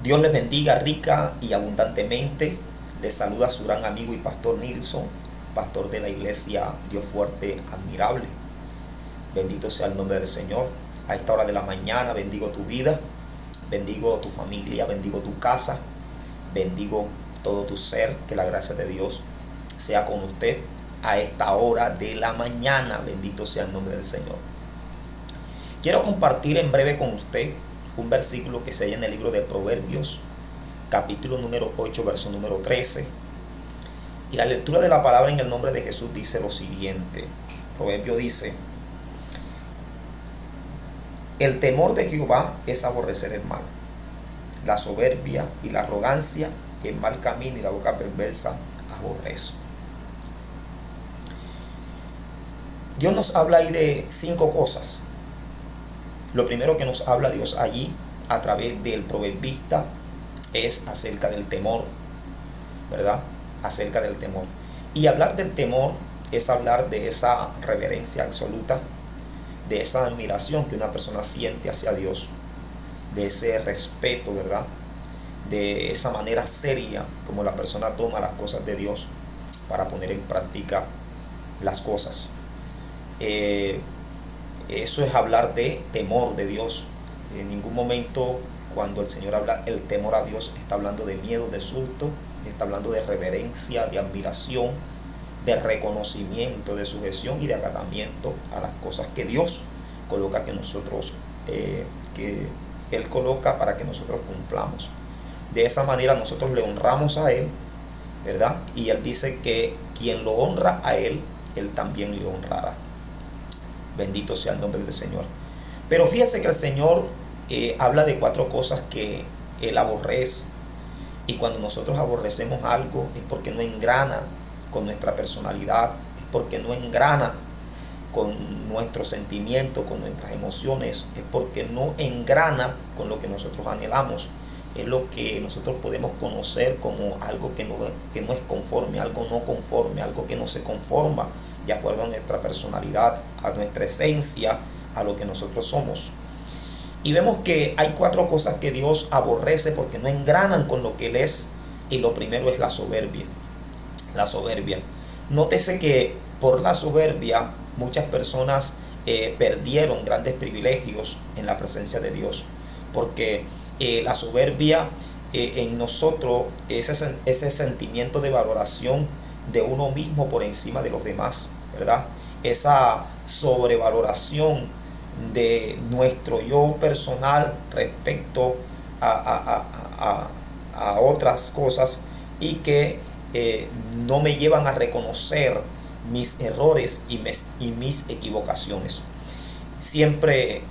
Dios les bendiga rica y abundantemente. Les saluda su gran amigo y pastor Nilson, pastor de la iglesia Dios Fuerte Admirable. Bendito sea el nombre del Señor. A esta hora de la mañana bendigo tu vida, bendigo tu familia, bendigo tu casa, bendigo todo tu ser. Que la gracia de Dios sea con usted a esta hora de la mañana. Bendito sea el nombre del Señor. Quiero compartir en breve con usted un versículo que se halla en el libro de Proverbios, capítulo número 8, verso número 13. Y la lectura de la palabra en el nombre de Jesús dice lo siguiente. Proverbio dice: el temor de Jehová es aborrecer el mal, la soberbia y la arrogancia, el mal camino y la boca perversa aborrezco. Dios nos habla ahí de 5 cosas. Lo primero que nos habla Dios allí a través del proverbista es acerca del temor, ¿verdad? Acerca del temor. Y hablar del temor es hablar de esa reverencia absoluta, de esa admiración que una persona siente hacia Dios, de ese respeto, ¿verdad? De esa manera seria como la persona toma las cosas de Dios para poner en práctica las cosas. Eso es hablar de temor de Dios. En ningún momento cuando el Señor habla el temor a Dios está hablando de miedo, de susto, está hablando de reverencia, de admiración, de reconocimiento, de sujeción y de acatamiento a las cosas que Dios coloca que nosotros, que Él coloca para que nosotros cumplamos. De esa manera nosotros le honramos a Él, ¿verdad? Y Él dice que quien lo honra a Él, Él también le honrará. Bendito sea el nombre del Señor. Pero fíjese que el Señor habla de 4 cosas que Él aborrece. Y cuando nosotros aborrecemos algo es porque no engrana con nuestra personalidad, es porque no engrana con nuestros sentimientos, con nuestras emociones, es porque no engrana con lo que nosotros anhelamos. Es lo que nosotros podemos conocer como algo que no es conforme, algo no conforme, algo que no se conforma de acuerdo a nuestra personalidad, a nuestra esencia, a lo que nosotros somos. Y vemos que hay 4 cosas que Dios aborrece porque no engranan con lo que Él es. Y lo primero es la soberbia. La soberbia. Nótese que por la soberbia muchas personas perdieron grandes privilegios en la presencia de Dios. Porque la soberbia en nosotros es ese sentimiento de valoración de uno mismo por encima de los demás, ¿verdad? Esa sobrevaloración de nuestro yo personal respecto a otras cosas y que no me llevan a reconocer mis errores y mis equivocaciones. Siempre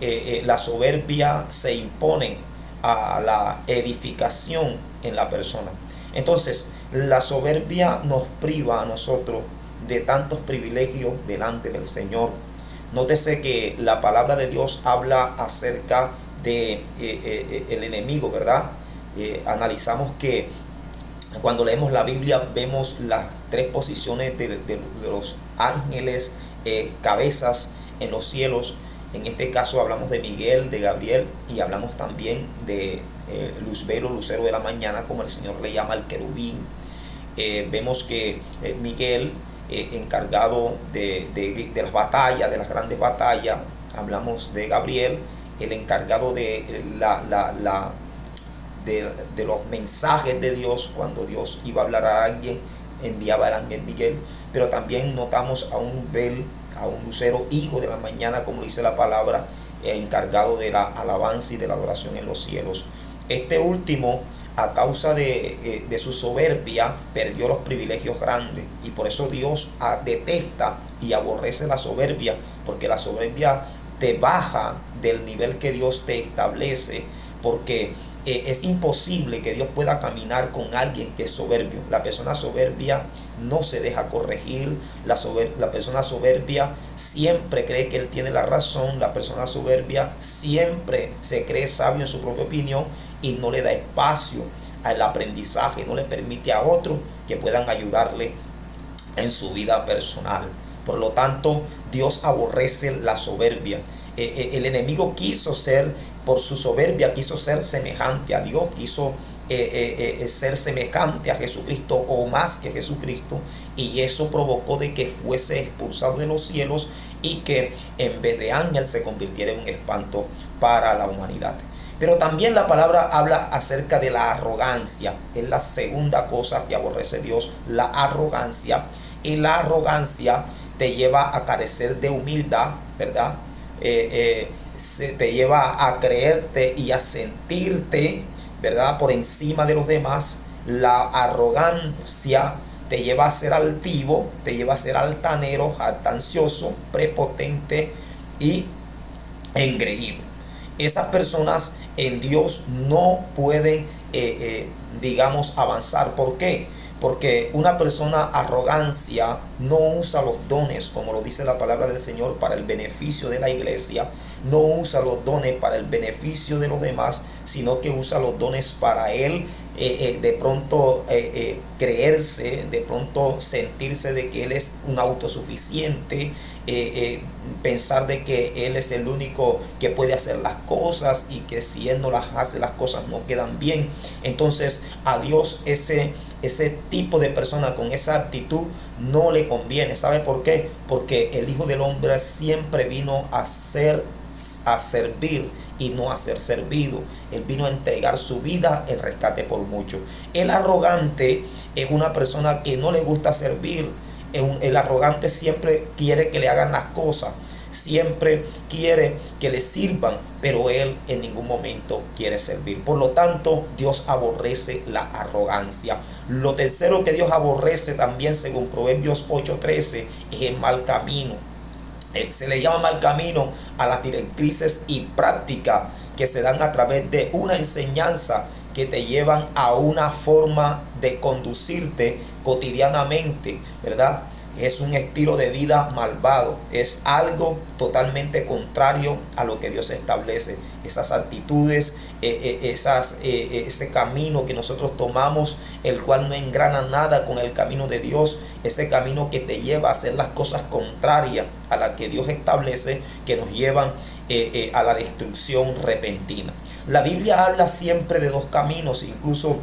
la soberbia se impone a la edificación en la persona. Entonces, la soberbia nos priva a nosotros de tantos privilegios delante del Señor. Nótese que la palabra de Dios habla acerca de el enemigo, ¿verdad? Analizamos que cuando leemos la Biblia vemos las 3 posiciones de los ángeles, cabezas en los cielos. En este caso hablamos de Miguel, de Gabriel, y hablamos también de Luzbelo, lucero de la mañana, como el Señor le llama al querubín. Vemos que Miguel, encargado de las batallas, de las grandes batallas. Hablamos de Gabriel, el encargado de de los mensajes de Dios. Cuando Dios iba a hablar a alguien, enviaba al ángel Miguel. Pero también notamos a un lucero, hijo de la mañana, como dice la palabra, encargado de la alabanza y de la adoración en los cielos. Este último, a causa de su soberbia, perdió los privilegios grandes. Y por eso Dios detesta y aborrece la soberbia, porque la soberbia te baja del nivel que Dios te establece, porque es imposible que Dios pueda caminar con alguien que es soberbio. La persona soberbia no se deja corregir. La persona soberbia siempre cree que él tiene la razón. La persona soberbia siempre se cree sabio en su propia opinión y no le da espacio al aprendizaje, no le permite a otros que puedan ayudarle en su vida personal. Por lo tanto, Dios aborrece la soberbia. El enemigo quiso ser por su soberbia quiso ser semejante a Dios, quiso ser semejante a Jesucristo o más que Jesucristo, y eso provocó de que fuese expulsado de los cielos y que en vez de ángel se convirtiera en un espanto para la humanidad. Pero también la palabra habla acerca de la arrogancia. Es la segunda cosa que aborrece Dios, la arrogancia. Y la arrogancia te lleva a carecer de humildad, ¿verdad? Te lleva a creerte y a sentirte, ¿verdad?, por encima de los demás. La arrogancia te lleva a ser altivo, te lleva a ser altanero, jactancioso, prepotente y engreído. Esas personas en Dios no pueden, digamos, avanzar. ¿Por qué? Porque una persona arrogancia no usa los dones, como lo dice la palabra del Señor, para el beneficio de la iglesia. No usa los dones para el beneficio de los demás, sino que usa los dones para él de pronto creerse, de pronto sentirse de que él es un autosuficiente, pensar de que él es el único que puede hacer las cosas y que si él no las hace, las cosas no quedan bien. Entonces a Dios ese tipo de persona con esa actitud no le conviene. ¿Sabe por qué? Porque el Hijo del Hombre siempre vino a servir y no a ser servido. Él vino a entregar su vida en rescate por mucho. El arrogante es una persona que no le gusta servir. El arrogante siempre quiere que le hagan las cosas, siempre quiere que le sirvan, pero él en ningún momento quiere servir. Por lo tanto, Dios aborrece la arrogancia. Lo tercero que Dios aborrece también, según Proverbios 8:13, es el mal camino. Se le llama mal camino a las directrices y prácticas que se dan a través de una enseñanza que te llevan a una forma de conducirte cotidianamente, ¿verdad? Es un estilo de vida malvado, es algo totalmente contrario a lo que Dios establece. Esas actitudes, ese camino que nosotros tomamos, el cual no engrana nada con el camino de Dios, ese camino que te lleva a hacer las cosas contrarias a las que Dios establece, que nos llevan a la destrucción repentina. La Biblia habla siempre de dos caminos, incluso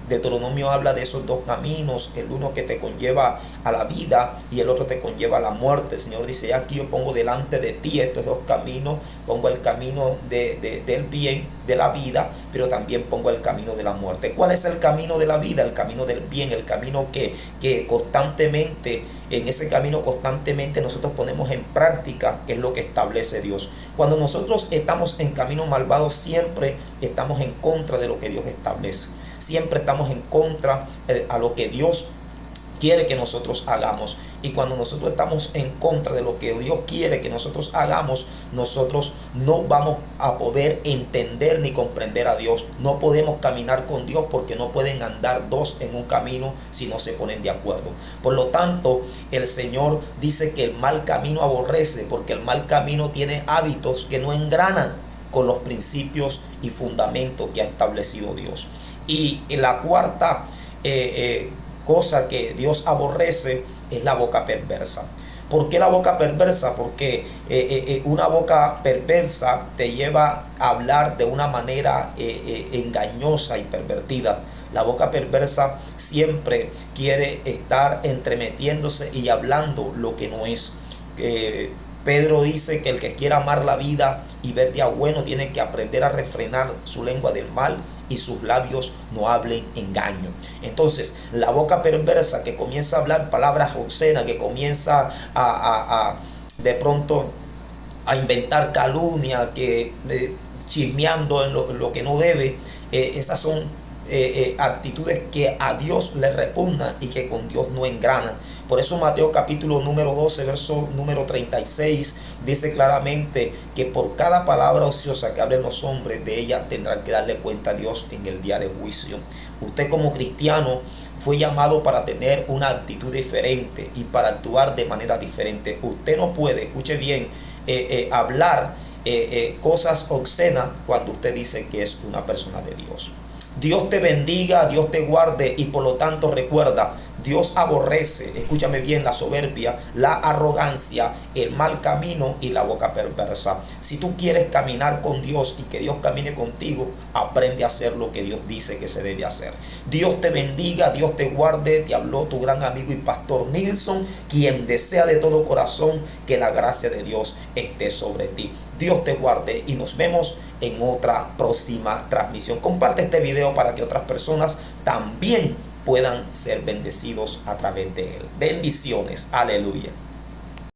Deuteronomio habla de esos dos caminos, el uno que te conlleva a la vida y el otro te conlleva a la muerte. El Señor dice: aquí yo pongo delante de ti estos dos caminos, pongo el camino del bien, de la vida, pero también pongo el camino de la muerte. ¿Cuál es el camino de la vida? El camino del bien, el camino que constantemente, en ese camino constantemente nosotros ponemos en práctica, es lo que establece Dios. Cuando nosotros estamos en camino malvado, siempre estamos en contra de lo que Dios establece. Siempre estamos en contra a lo que Dios quiere que nosotros hagamos. Y cuando nosotros estamos en contra de lo que Dios quiere que nosotros hagamos, nosotros no vamos a poder entender ni comprender a Dios. No podemos caminar con Dios, porque no pueden andar dos en un camino si no se ponen de acuerdo. Por lo tanto, el Señor dice que el mal camino aborrece, porque el mal camino tiene hábitos que no engranan con los principios y fundamentos que ha establecido Dios. Y la cuarta cosa que Dios aborrece es la boca perversa. ¿Por qué la boca perversa? Porque una boca perversa te lleva a hablar de una manera engañosa y pervertida. La boca perversa siempre quiere estar entremetiéndose y hablando lo que no es. Pedro dice que el que quiera amar la vida y ver día bueno tiene que aprender a refrenar su lengua del mal y sus labios no hablen engaño. Entonces, la boca perversa que comienza a hablar palabras obscenas, que comienza de pronto a inventar calumnia, que chismeando en lo que no debe, esas son actitudes que a Dios le repugnan y que con Dios no engranan. Por eso Mateo capítulo número 12, verso número 36 dice claramente que por cada palabra ociosa que hablen los hombres, de ella tendrán que darle cuenta a Dios en el día de juicio. Usted como cristiano fue llamado para tener una actitud diferente y para actuar de manera diferente. Usted no puede, escuche bien, hablar cosas obscenas cuando usted dice que es una persona de Dios. Dios te bendiga, Dios te guarde, y por lo tanto recuerda, Dios aborrece, escúchame bien, la soberbia, la arrogancia, el mal camino y la boca perversa. Si tú quieres caminar con Dios y que Dios camine contigo, aprende a hacer lo que Dios dice que se debe hacer. Dios te bendiga, Dios te guarde. Te habló tu gran amigo y pastor Nilson, quien desea de todo corazón que la gracia de Dios esté sobre ti. Dios te guarde y nos vemos en otra próxima transmisión. Comparte este video para que otras personas también puedan ser bendecidos a través de él. Bendiciones. Aleluya.